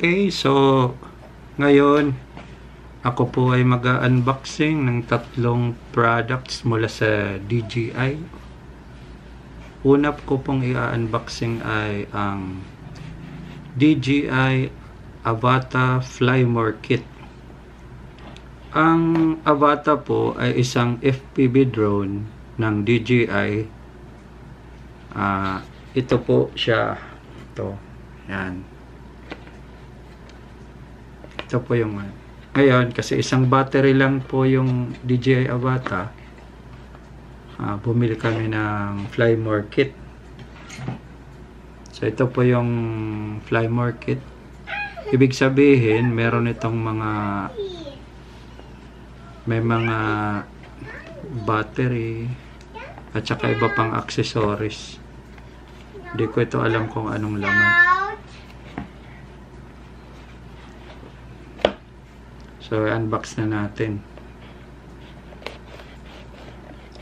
Okay, so ngayon ako po ay mag-unboxing ng tatlong products mula sa DJI. Una ko pong i-unboxing ay ang DJI Avata Fly More Kit. Ang Avata po ay isang FPV drone ng DJI. Ito po siya. Ito. Yan. Ito po yung ngayon, kasi isang battery lang po yung DJI Avata. Bumili kami ng Fly More Kit. So ito po yung Fly More Kit. Ibig sabihin, meron itong may mga battery at saka iba pang accessories. Hindi ko ito alam kung anong laman. So, unbox na natin.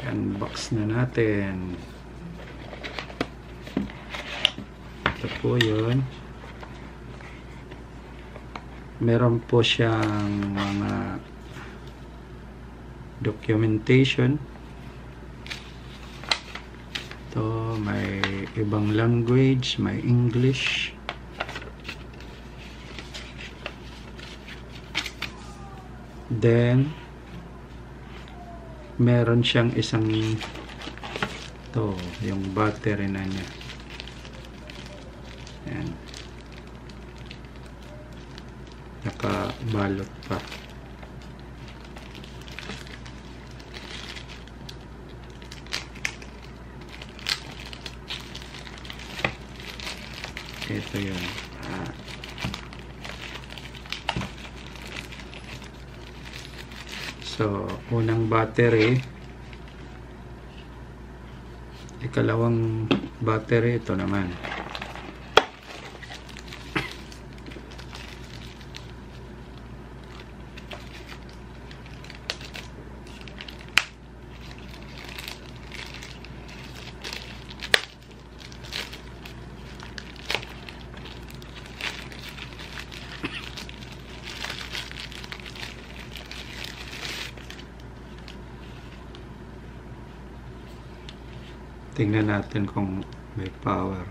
Unbox na natin. Ito po yun. Meron po siyang mga documentation. Ito, may ibang language, may English. Then, meron siyang isang ito, yung battery na niya. Ayan. Nakabalot pa. Ito yun. So, unang battery. Ikalawang battery, ito naman. Tingnan natin kung may power.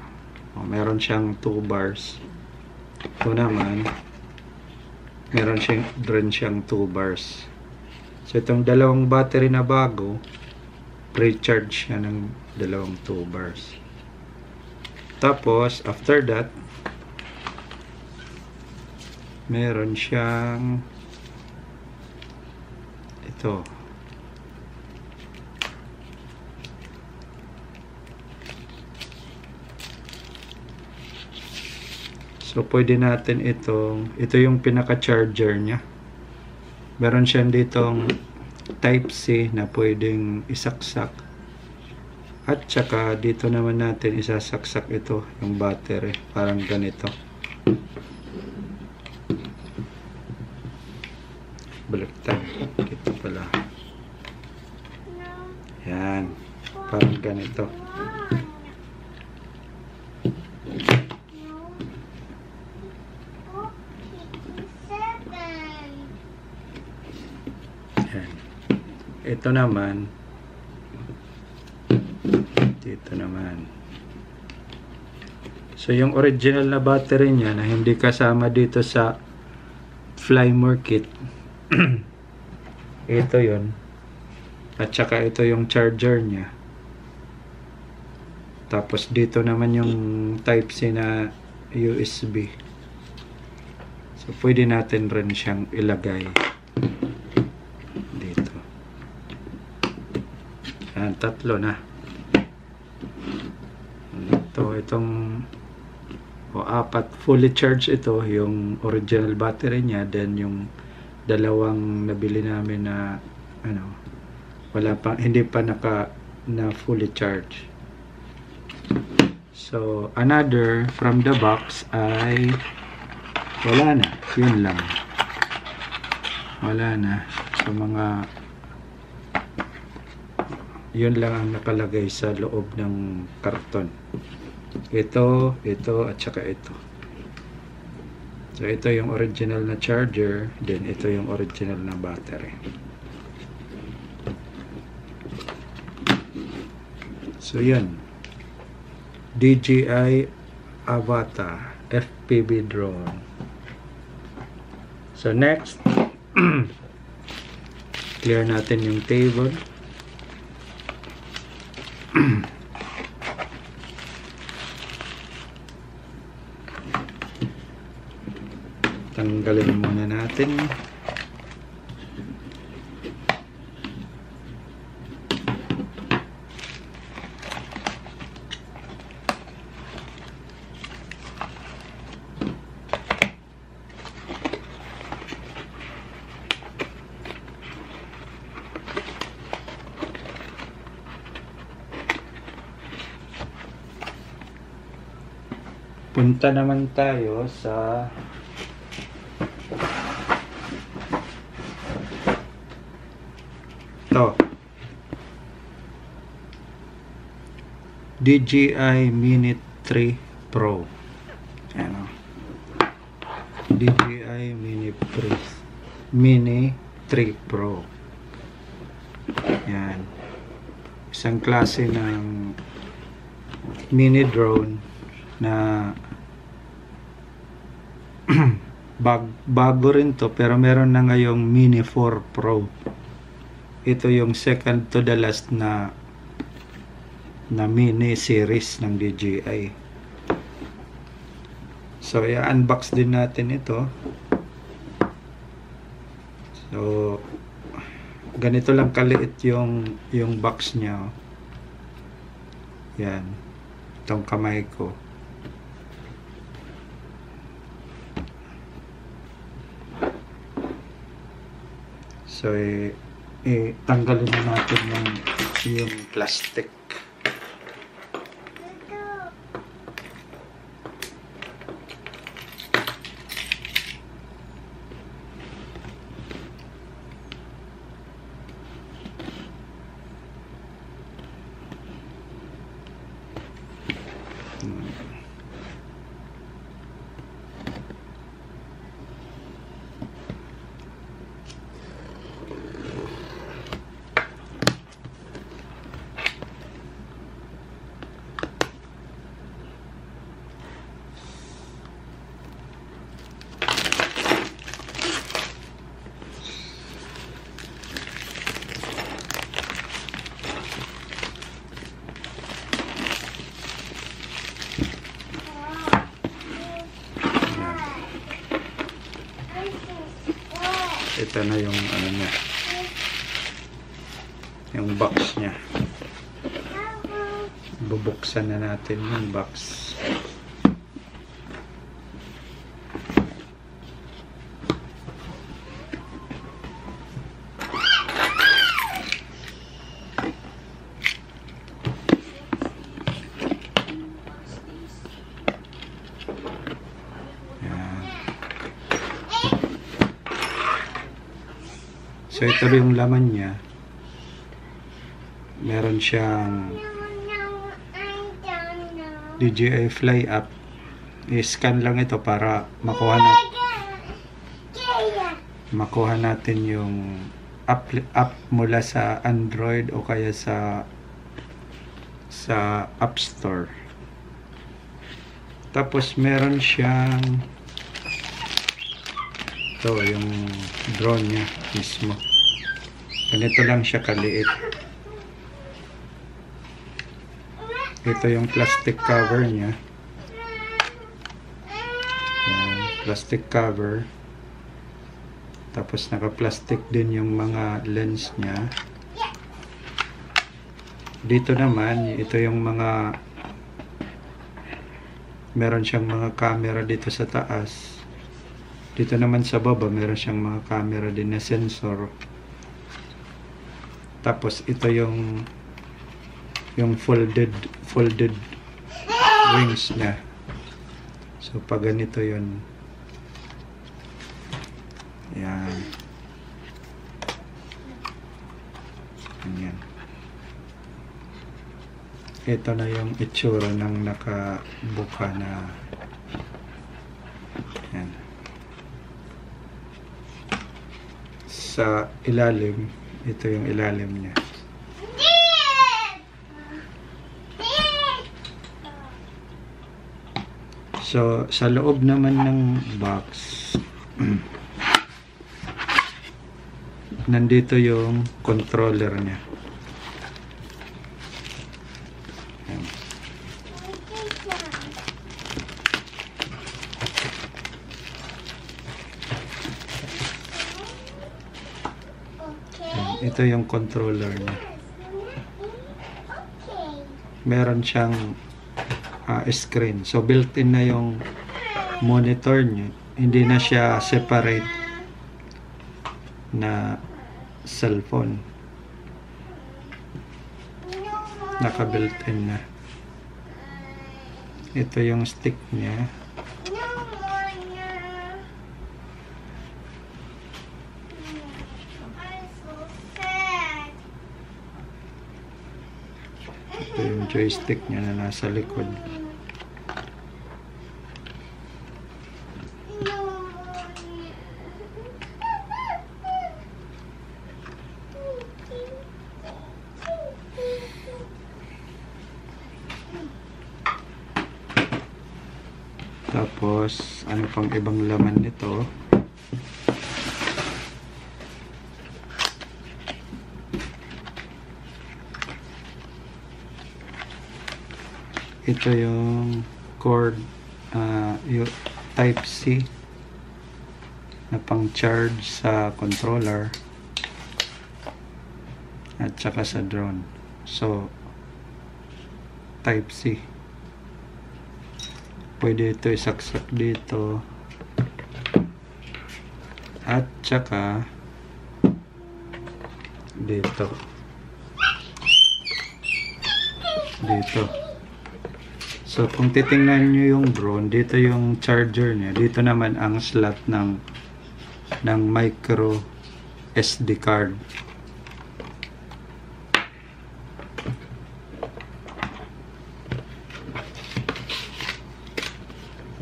Meron siyang 2 bars. Ito naman, meron siyang 2 bars. So, itong dalawang battery na bago, pre-charge siya ng dalawang 2 bars. Tapos, after that, meron siyang ito. So, pwede natin ito yung pinaka-charger niya. Meron siyang ditong Type-C na pwedeng isaksak. At saka, dito naman natin isasaksak ito, yung battery. Parang ganito. Baliktad. Ito pala. Yan. Parang ganito. Ito naman, dito naman. So, yung original na battery niya na hindi kasama dito sa Fly More Kit, ito yon. At saka ito yung charger niya. Tapos dito naman yung Type-C na USB. So, pwede natin rin siyang ilagay. Yan, tatlo na. Itong apat fully charged ito, yung original battery niya, then yung dalawang nabili namin na hindi pa na fully charged. So, another from the box ay wala na. Yun lang. Wala na. So, yun lang ang nakalagay sa loob ng karton. Ito, at saka ito. So ito yung original na charger, then ito yung original na battery. So yan, DJI Avata FPV drone. So next, clear natin yung table. Tanggalin muna natin. Punta naman tayo sa to DJI Mini 3 Pro. Ano? DJI Mini 3 Pro. Yan. Isang klase ng mini drone na bago rin to, pero meron na ngayong Mini 4 Pro. Ito yung second to the last na mini series ng DJI. So i-unbox din natin ito. So ganito lang kaliit yung box niya. Yan, itong kamay ko. So tanggalin na natin yung plastic. Ito na yung ano niya, yung box niya. Bubuksan na natin yung box. So ito yung laman niya. Meron siyang DJI Fly app. I-scan lang ito para makuha natin yung app mula sa Android o kaya sa App Store. Tapos meron siyang ito yung drone niya mismo. Ganito lang siya kaliit. Ito yung plastic cover niya. Yan, plastic cover. Tapos naka-plastic din yung mga lens niya. Dito naman, ito yung mga meron siyang mga camera dito sa taas. Dito naman sa baba, meron siyang mga camera din na sensor. Tapos ito yung folded wings niya. So pag ganito yun. Yan. Ganyan. Ito na yung itsura ng nakabuka na yan. sa ilalim. Ito yung ilalim niya. So, sa loob naman ng box, nandito yung controller niya. Ayan. Ito yung controller niya. Meron siyang screen. So, built-in na yung monitor niya. Hindi na siya separate na cellphone. Naka-built-in na. Ito yung stick niya. Ito yung joystick niya na nasa likod. Tapos, ano pang ibang laman nito? Ito yung cord, yung Type-C na pang-charge sa controller at saka sa drone. So, Type-C. Pwede ito isaksak dito at saka dito. So, kung titingnan nyo yung drone, dito yung charger niya. Dito naman ang slot ng micro SD card.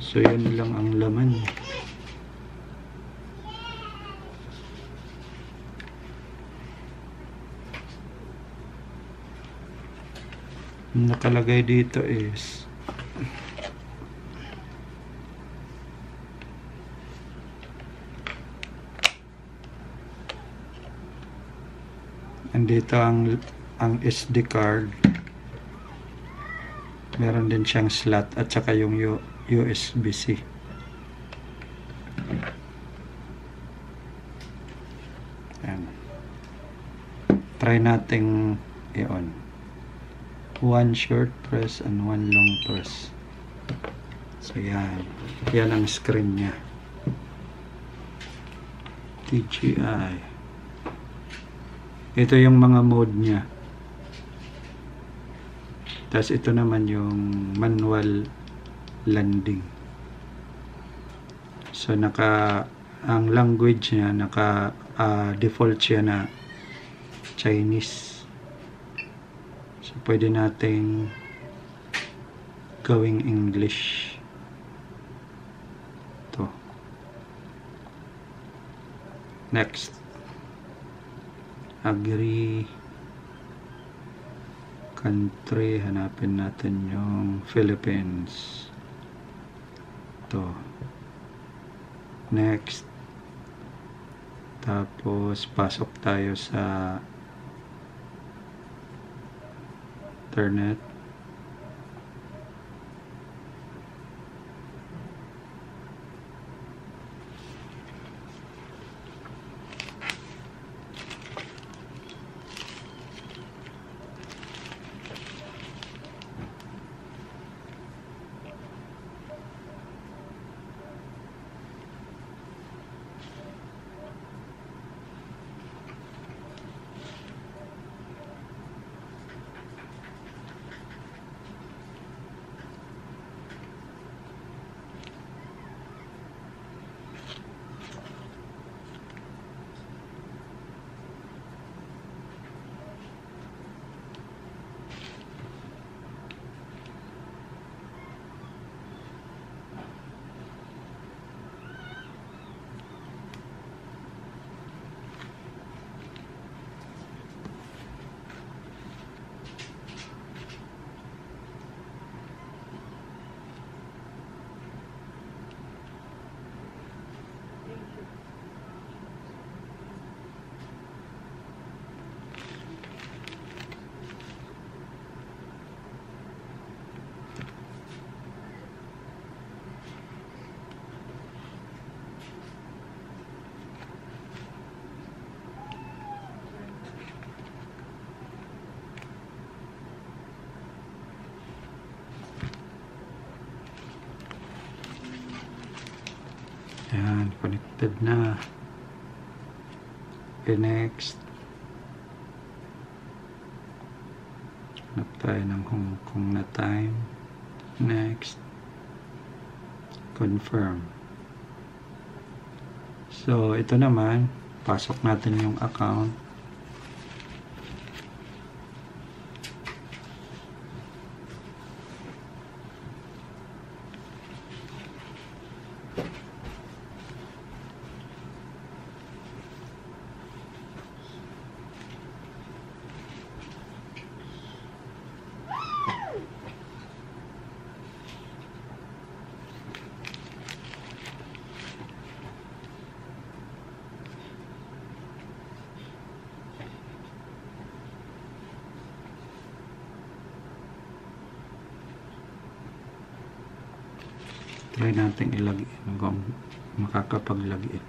So, yun lang ang laman. Nakalagay dito is andito ang SD card. Meron din siyang slot at saka yung USB-C. Ayan. Try nating i-on. One short press and one long press. So yan. Yan ang screen niya. DJI. Ito yung mga mode niya. Tapos ito naman yung manual landing. So ang language niya default siya na Chinese. So pwede nating gawing English. To. Next. Agree. Country, hanapin natin yung Philippines. To. Next. Tapos pasok tayo sa internet. connected na. Okay, next. Hanap tayo ng Hong Kong na time. Next. Confirm. So, ito naman, pasok natin yung account. Try natin ilagin kung makakapag-login.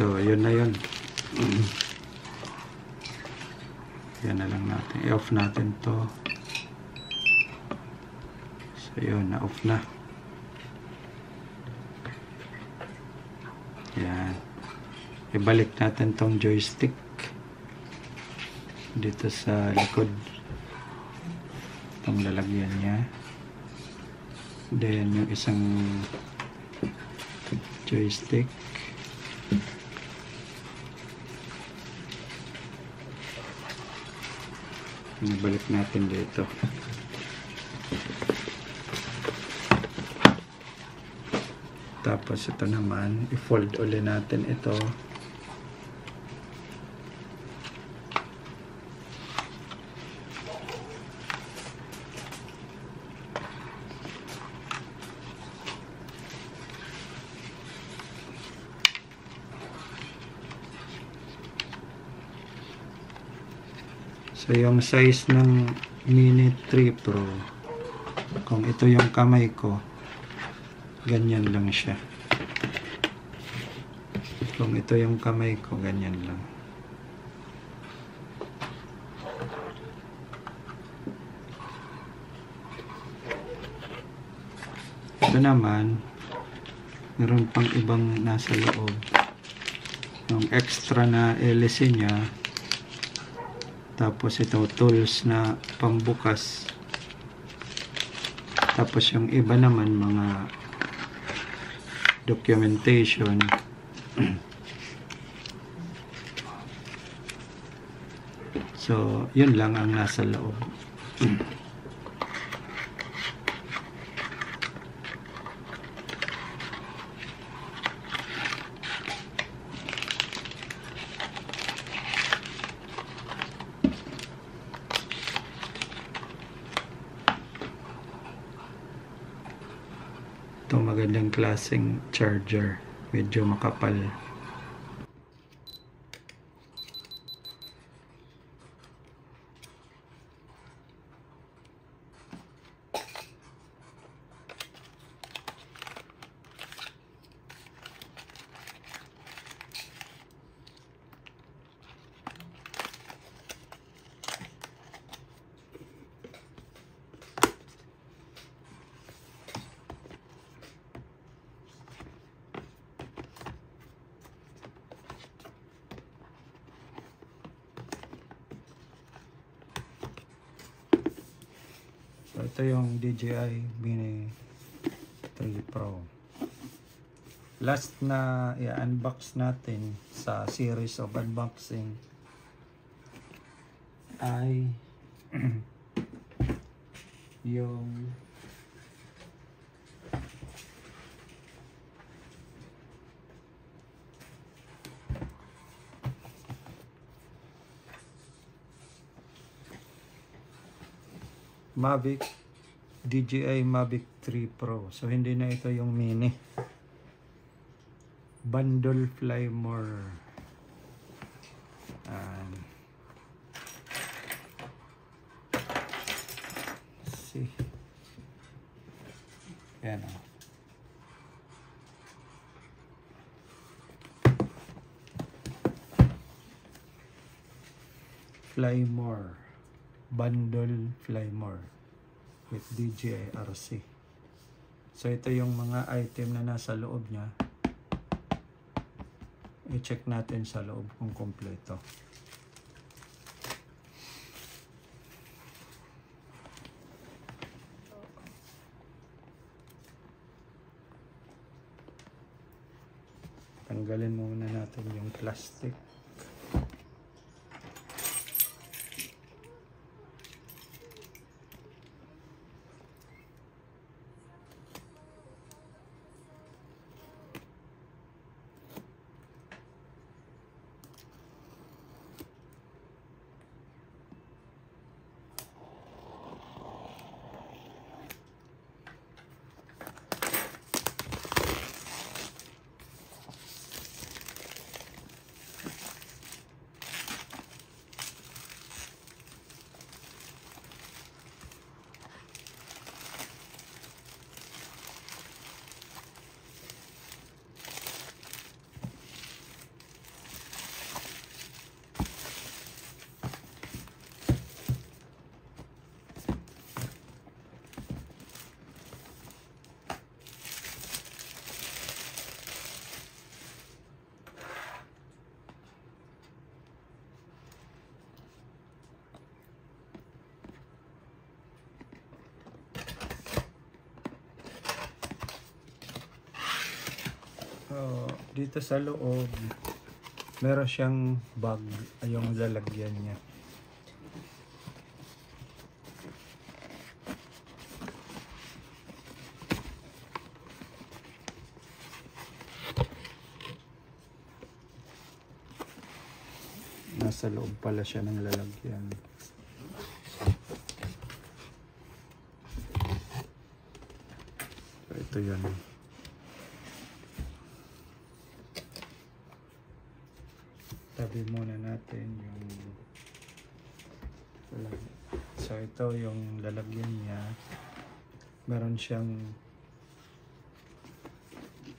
So, yun na yun. Yan na lang natin. I-off natin to. So, yun. Na-off na. Yan. Ibalik natin tong joystick dito sa likod. Itong lalagyan niya. Then, yung isang joystick. Ibalik natin dito. Tapos ito naman, i-fold ulit natin ito. So, yung size ng Mini 3 Pro, kung ito yung kamay ko, ganyan lang siya. Kung ito yung kamay ko, ganyan lang. Ito naman, meron pang ibang nasa loob. Yung extra na LC niya, tapos ito tools na pambukas. Tapos yung iba naman mga documentation. So, yun lang ang nasa loob. Ito magandang klaseng charger, medyo makapal. So, ito yung DJI Mini 3 Pro. Last na i-unbox natin sa series of unboxing ay yung Mavic, DJI Mavic 3 Pro. So hindi na ito yung mini. Bundle Fly More. See. Yan o. Fly More. Bundle Fly More with DJI RC. So ito yung mga item na nasa loob niya. I-check natin sa loob kung kompleto. Tanggalin muna natin yung plastic. Dito sa loob meron siyang bag, yung lalagyan niya. Nasa loob pala siya ng lalagyan. So, ito yun. Tabi muna natin yung so ito yung lalagyan niya. Meron siyang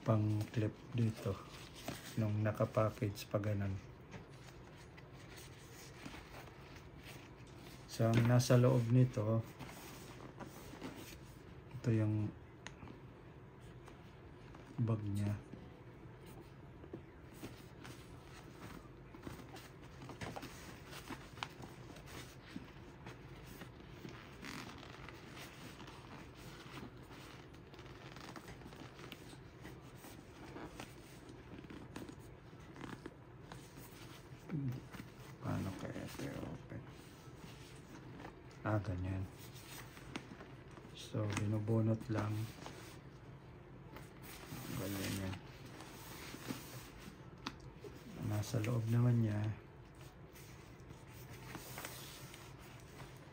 pang clip dito nung nakapackage pa ganun. So ang nasa loob nito, ito yung bag niya. Paano kaya ito i-open? Ganyan. So, binubunot lang. Ganyan yan. Nasa loob naman niya,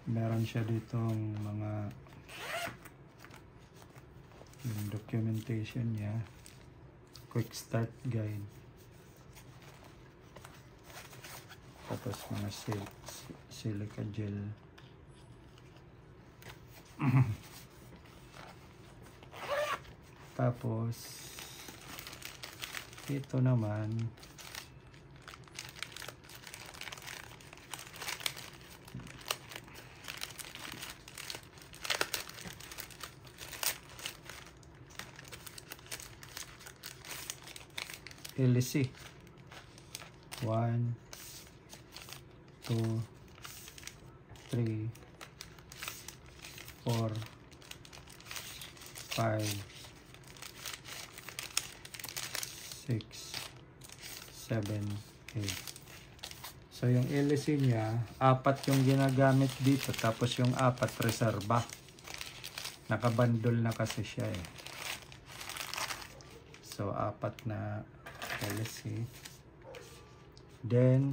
meron siya ditong mga yung documentation niya, quick start guide, tapos mga silica gel. Tapos ito naman LC 1 2 3 4 5 6 7 8. So yung LC niya, 4 yung ginagamit dito, tapos yung 4 reserva. Nakabundle na kasi siya eh. So 4 na LC. Then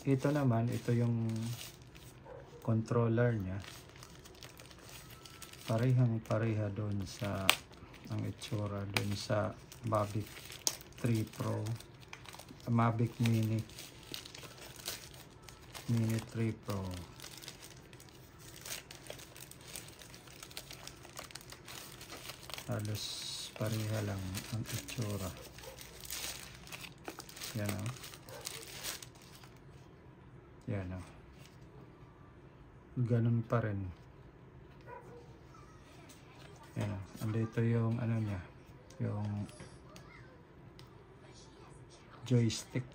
ito naman, ito yung controller niya. parehang-pareha doon sa ang itsura doon sa Mavic 3 Pro, Mavic Mini 3 Pro. Halos pareha lang ang itsura. Yan o. Yan o. Ganun pa rin. Yan o. Andito yung ano niya, yung joystick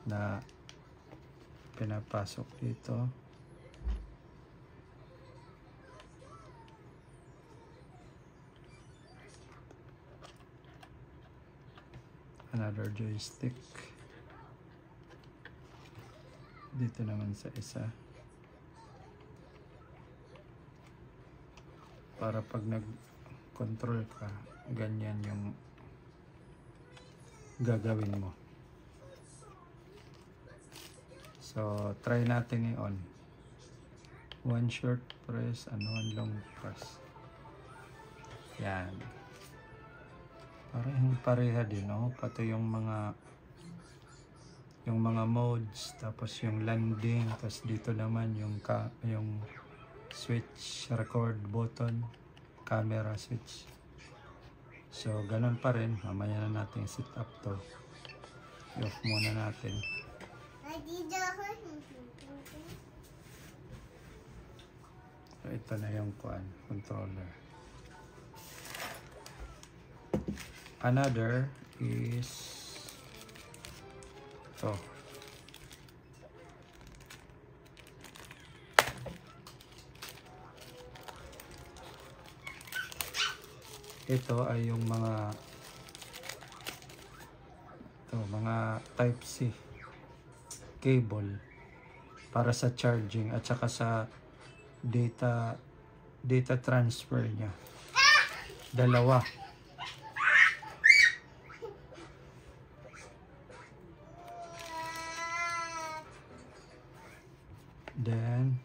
na pinapasok dito. Another joystick dito naman sa isa, para pag nag-control ka, ganyan yung gagawin mo. So try natin i-on. One short press and one long press. Yan. Parehong pareha din, no? Pati yung mga modes, tapos yung landing, tapos dito naman yung switch, record button, camera switch. So ganun pa rin. Mamaya na natin set up to. I-off muna natin. So ito na yung controller. Another is ito. Ito ay yung mga type C cable para sa charging at saka sa data transfer niya. Dalawa. Then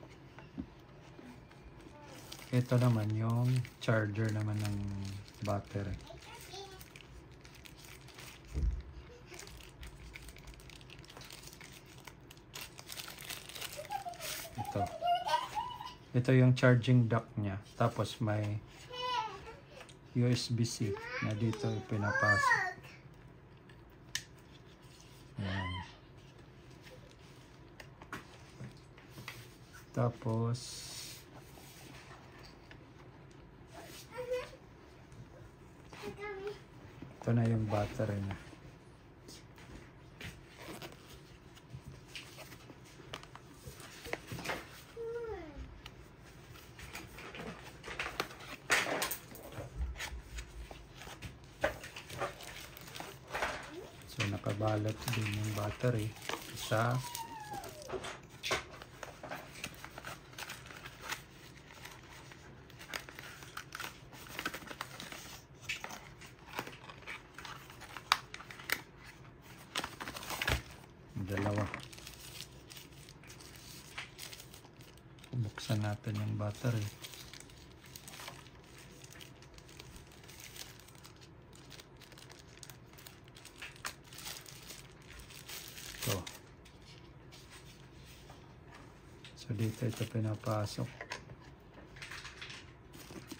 ito naman yung charger naman ng battery. Ito yung charging dock niya. Tapos may USB-C na dito pinapasok. Ayan. Tapos ito na yung battery niya. So nakabalot din yung battery sa dalawa. Buksan natin yung battery. Ito. So dito ito pinapasok.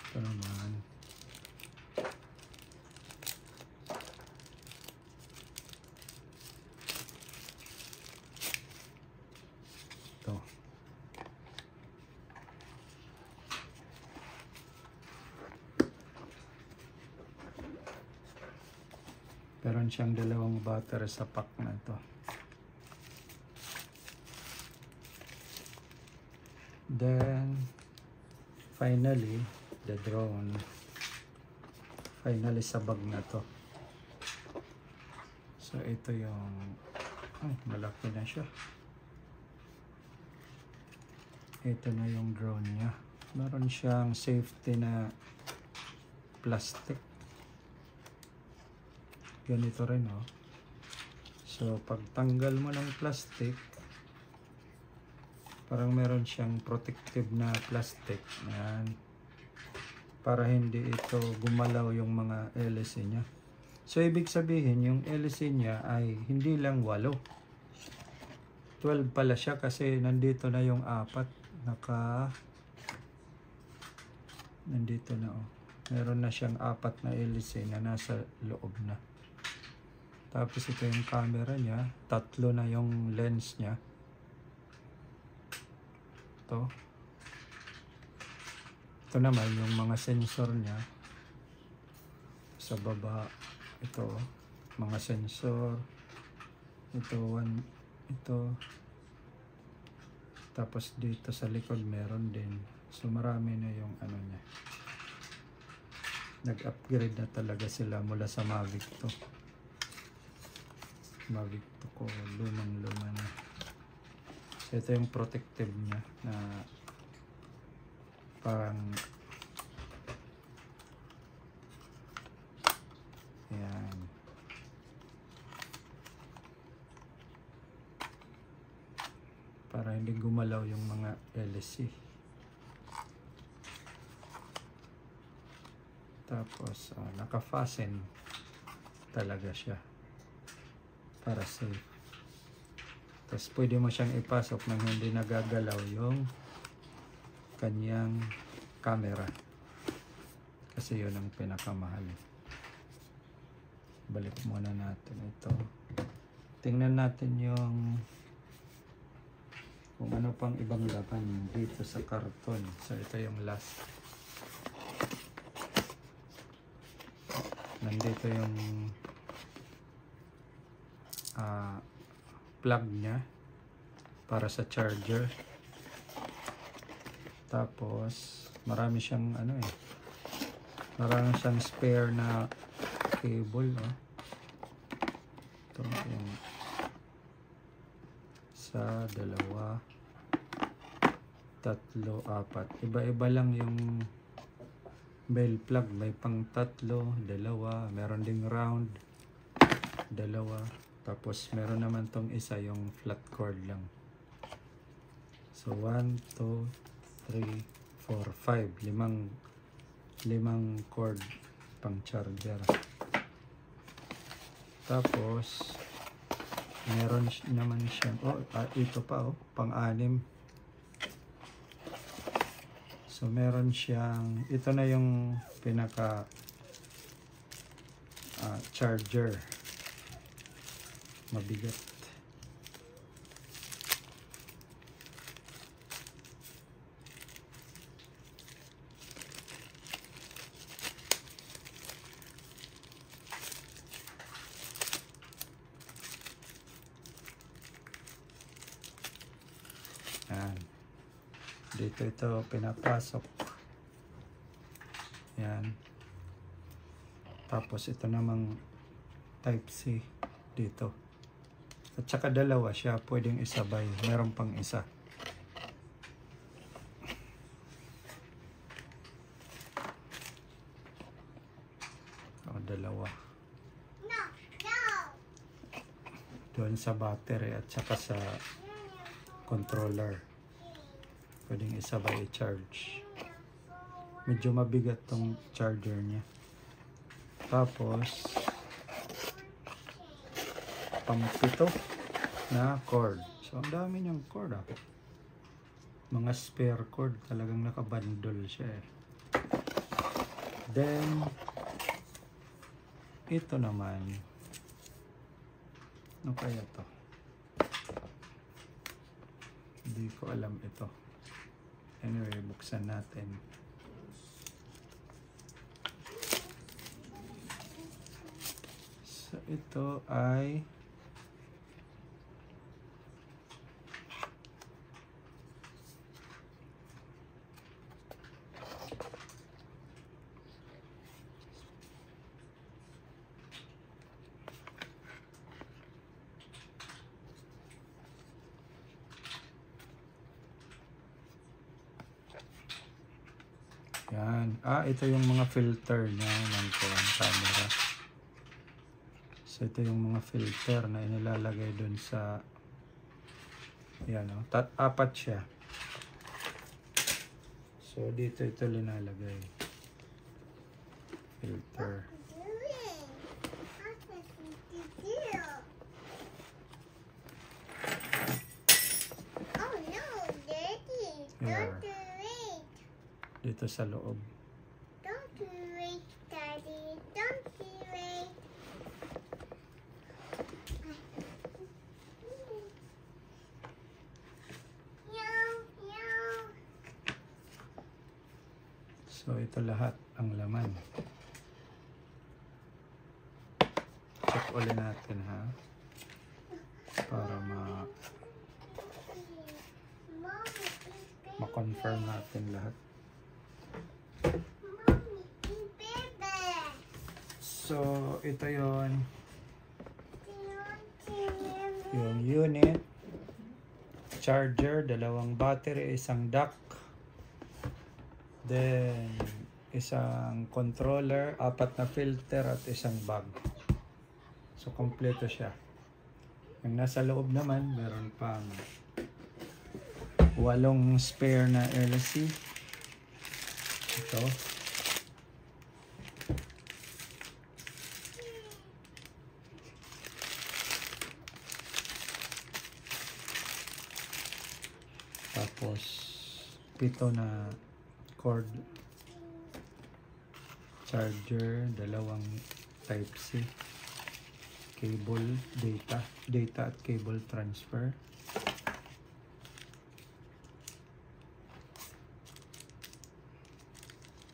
Ito naman. Ito. Meron siyang dalawang battery sa pack na ito. Then finally the drone. Finally sa bag na to. So ito yung malaki na siya. Ito na yung drone niya. Meron siyang safety na plastic. Ganito rin, oh. So pag tanggal mo ng plastic, Parang meron siyang protective na plastic. Yan. Para hindi ito gumalaw yung mga LC niya. So, ibig sabihin, yung LC niya ay hindi lang 8. 12 pala siya kasi nandito na yung 4. Nandito na, oh. Meron na siyang 4 na LC na nasa loob na. Tapos ito yung camera niya. 3 na yung lens niya. Ito naman yung mga sensor niya sa baba. Ito mga sensor, ito tapos dito sa likod meron din. So marami na yung ano niya. Nag-upgrade na talaga sila mula sa Mavic to. Mavic to ko lumang na. So ito yung protective niya na parang yan. Para hindi gumalaw yung mga LC. Tapos naka-fasten talaga siya para safe. Tapos pwede mo siyang ipasok nang hindi nagagalaw yung kanyang camera. Kasi yun ang pinakamahal. Balik muna natin ito. Tingnan natin yung kung ano pang ibang laman dito sa karton. So ito yung last. Nandito yung plug niya para sa charger. Tapos marami siyang marami siyang spare na cable, ito yung isa, 2, 3, 4. Iba-iba lang yung bell plug. May pang 3, 2, meron ding round 2. Tapos meron naman tong isa yung flat cord lang. So 1, 2, 3, 4, 5. Limang cord pang charger. Tapos meron naman siyang ito pa, pang-6. So meron siyang, ito na yung pinaka charger. Mabigat. Yan. Dito ito pinapasok. Yan. Tapos ito namang type C dito. At saka 2 siya, pwedeng isabay. Meron pang isa. O, 2. Doon sa battery at saka sa controller. Pwedeng isabay i-charge. Medyo mabigat tong charger niya. Tapos pang-7 na cord. So ang dami niyang cord, mga spare cord, talagang nakabundle siya Then ito naman, ano kaya to? Hindi ko alam ito. Anyway, buksan natin. So ito ay yan. Ito yung mga filter niya ng camera. So ito yung mga filter na inilalagay dun sa yan, 4 siya. So, dito ito linalagay. Filter. Oh no, Daddy. Here. Don't do it. Dito sa loob. Don't do it, Daddy. Don't do it. Meow, meow. So, ito lahat ang laman. Check ulit natin, ha? Para Mommy is ma-confirm natin lahat. Mommy is baby. So, ito yon Do you yung unit, charger, dalawang battery, isang dock, then isang controller, 4 na filter at isang bag. So, kompleto siya. Yung nasa loob naman, meron pang 8 spare na LC. Ito. Tapos 7 na cord charger, dalawang Type-C, cable, data at cable transfer.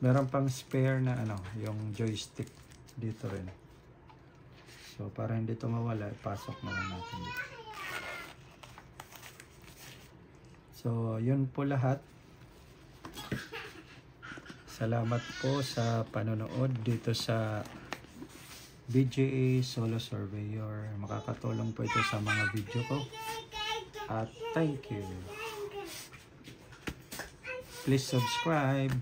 Meron pang spare na yung joystick dito rin. So para hindi ito mawala, ipasok na lang natin dito. So yun po lahat. Salamat po sa panonood dito sa BGA Solo Surveyor. Makakatulong po ito sa mga video ko. At thank you. Please subscribe.